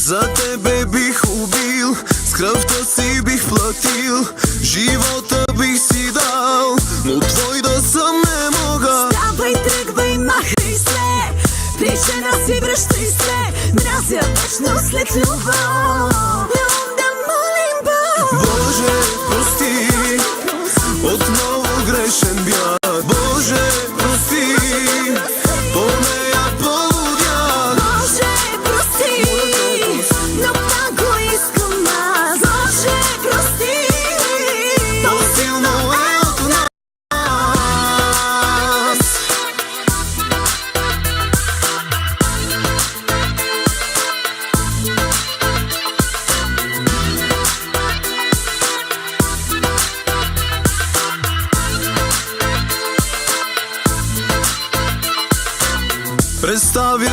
За тебе бих убил, с кръвта си бих платил, живота бих си дал, но твой да съм не мога. Ставай, тръгвай, махай се, причина си връщай се, мразя вечно след любов. Да молим Бог. Боже, прости, отново грешен бях. Боже, прости, по-нея полудях. Боже, прости, но много искам аз. Боже, прости, по-силно е от нас. Представя